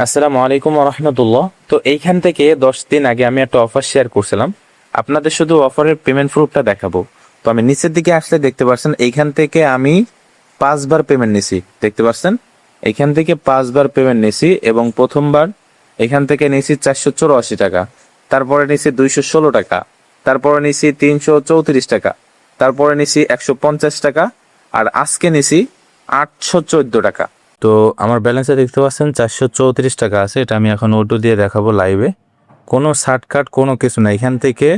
আসসালামু আলাইকুম রহমতুল্লাহ। তো এইখান থেকে 10 দিন আগে আমি একটা অফার শেয়ার করছিলাম, আপনাদের শুধু অফারের পেমেন্ট প্রুফটা দেখাবো। তো আমি নিচের দিকে আসলে দেখতে পাচ্ছেন এইখান থেকে আমি 5 বার পেমেন্ট নিছি, দেখতে পাচ্ছেন এইখান থেকে 5 বার পেমেন্ট নিছি এবং প্রথমবার এখান থেকে নিছি 484 টাকা, তারপরে নিছি 216 টাকা, তারপরে নিছি 334 টাকা, তারপরে নিছি 150 টাকা, আর আজকে নিছি 814 টাকা। তো আমার ব্যালেন্সে দেখতে পাচ্ছেন 434 টাকা আছে, এটা আমি এখন ওটো দিয়ে দেখাবো লাইভে। কোনো শর্টকাট কোনো কিছু না, এখান থেকে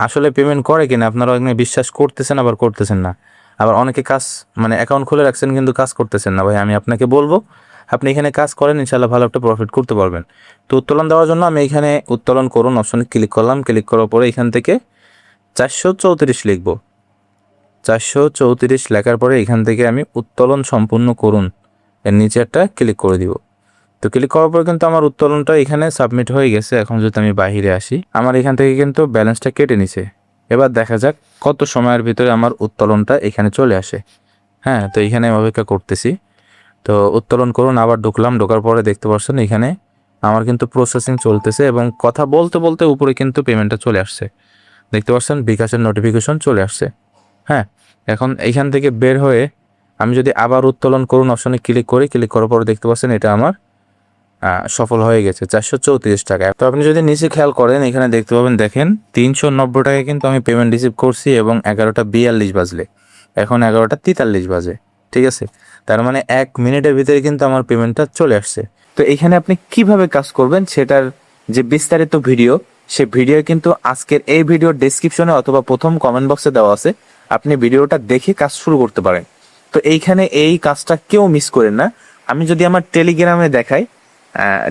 আসলে পেমেন্ট করে কিনা আপনারা অনেকে বিশ্বাস করতেছেন আবার করতেছেন না, আবার অনেকে কাজ মানে অ্যাকাউন্ট খুলে রাখছেন কিন্তু কাজ করতেছেন না। ভাই আমি আপনাকে বলবো আপনি এখানে কাজ করেন, ইনশাল্লাহ ভালো একটা প্রফিট করতে পারবেন। তো উত্তোলন দেওয়ার জন্য আমি এখানে উত্তোলন করুন অপশনে ক্লিক করলাম, ক্লিক করার পরে এখান থেকে 434 লিখবো। 434 লেখার পরে এখান থেকে আমি উত্তোলন সম্পূর্ণ করুন এর নিচে একটা ক্লিক করে দিব। তো ক্লিক করার পর কিন্তু আমার উত্তোলনটা এখানে সাবমিট হয়ে গেছে। এখন যদি আমি বাইরে আসি, আমার এখান থেকে কিন্তু ব্যালেন্সটা কেটে নিছে। এবার দেখা যাক কত সময়ের ভিতরে আমার উত্তোলনটা এখানে চলে আসে। হ্যাঁ, তো এখানে আমি অপেক্ষা করতেছি। তো উত্তোলন করুন, আবার ঢুকলাম, ঢোকার পরে দেখতে পাচ্ছেন এখানে আমার কিন্তু প্রসেসিং চলতেছে এবং কথা বলতে বলতে উপরে কিন্তু পেমেন্টটা চলে আসছে। দেখতে পাচ্ছেন বিকাশের নোটিফিকেশন চলে আসছে। হ্যাঁ, এখন এইখান থেকে বের হয়ে আমি যদি আবার উত্তোলন করুন অপশনে ক্লিক করি, ক্লিক করার পরে দেখতে পাচ্ছেন এটা আমার সফল হয়ে গেছে 434 টাকা। তো আপনি যদি নিচে খেয়াল করেন এখানে দেখতে পাবেন, দেখেন 390 টাকা কিন্তু আমি পেমেন্ট রিসিভ করছি এবং 11টা 42 বাজলে এখন 11টা 43 বাজে। ঠিক আছে, তার মানে 1 মিনিটের ভিতরে কিন্তু আমার পেমেন্টটা চলে আসছে। তো এখানে আপনি কিভাবে কাজ করবেন সেটার যে বিস্তারিত ভিডিও, সে ভিডিও কিন্তু আজকের এই ভিডিওর ডেসক্রিপশনে অথবা প্রথম কমেন্ট বক্সে দেওয়া আছে, আপনি ভিডিওটা দেখে কাজ শুরু করতে পারেন। তো এইখানে এই কাজটা কেউ মিস করেন না। আমি যদি আমার টেলিগ্রামে দেখাই,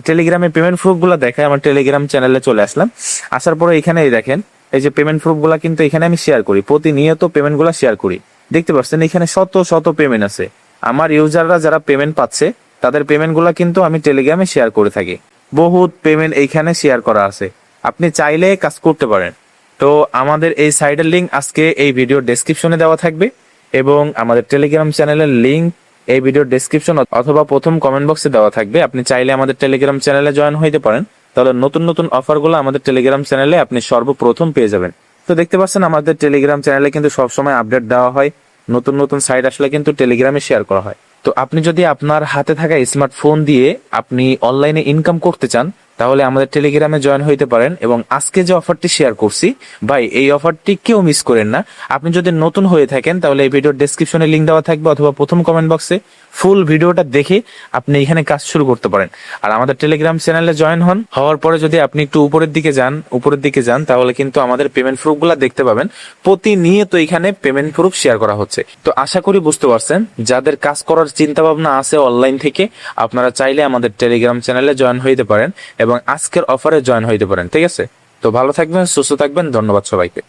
টেলিগ্রামে পেমেন্ট প্রুফ গুলা দেখায়, আমার টেলিগ্রাম চ্যানেলে চলে আসলাম। আসার পরে এখানে দেখেন এই যে পেমেন্ট প্রুফ গুলা কিন্তু এখানে আমি শেয়ার করি, প্রতিনিয়ত পেমেন্ট গুলা শেয়ার করি। দেখতে পাচ্ছেন এখানে শত শত পেমেন্ট আছে। আমার ইউজাররা যারা পেমেন্ট পাচ্ছে তাদের পেমেন্ট গুলা কিন্তু আমি টেলিগ্রামে শেয়ার করে থাকি। বহুত পেমেন্ট এইখানে শেয়ার করা আছে, আপনি চাইলে কাজ করতে পারেন। তো আমাদের এই সাইটের লিঙ্ক আজকে এই ভিডিওর ডেসক্রিপশনে দেওয়া থাকবে এবং আমাদের টেলিগ্রাম চ্যানেলের লিঙ্ক এই ভিডিওর ডেসক্রিপশন অথবা প্রথম কমেন্ট বক্সে দেওয়া থাকবে। আপনি চাইলে আমাদের টেলিগ্রাম চ্যানেলে জয়েন হইতে পারেন, তাহলে নতুন নতুন অফারগুলো আমাদের টেলিগ্রাম চ্যানেলে আপনি সর্বপ্রথম পেয়ে যাবেন। তো দেখতে পাচ্ছেন আমাদের টেলিগ্রাম চ্যানেলে কিন্তু সবসময় আপডেট দেওয়া হয়, নতুন নতুন সাইট আসলে কিন্তু টেলিগ্রামে শেয়ার করা হয়। তো আপনি যদি আপনার হাতে থাকা স্মার্টফোন দিয়ে আপনি অনলাইনে ইনকাম করতে চান, তাহলে আমাদের টেলিগ্রামে জয়েন হইতে পারেন। এবং আজকে যে অফারটি শেয়ার করছি ভাই, এই অফারটি কেউ মিস করেন না। আপনি যদি নতুন হয়ে থাকেন তাহলে এই ভিডিওর ডেসক্রিপশনে লিঙ্ক দেওয়া থাকবে অথবা প্রথম কমেন্ট বক্সে, ফুল ভিডিওটা দেখে আপনি এখানে কাজ শুরু করতে পারেন। আর আমাদের টেলিগ্রাম চ্যানেলে জয়েন হওয়ার পরে যদি আপনি একটু উপরের দিকে যান তাহলে কিন্তু আমাদের পেমেন্ট প্রুফ গুলা দেখতে পাবেন। প্রতিনিয়ত এখানে পেমেন্ট প্রুফ শেয়ার করা হচ্ছে। তো আশা করি বুঝতে পারছেন, যাদের কাজ করার চিন্তা ভাবনা আছে অনলাইন থেকে, আপনারা চাইলে আমাদের টেলিগ্রাম চ্যানেলে জয়েন হইতে পারেন এবং আজকের অফারে জয়েন হইতে পারেন। ঠিক আছে, তো ভালো থাকবেন, সুস্থ থাকবেন, ধন্যবাদ সবাইকে।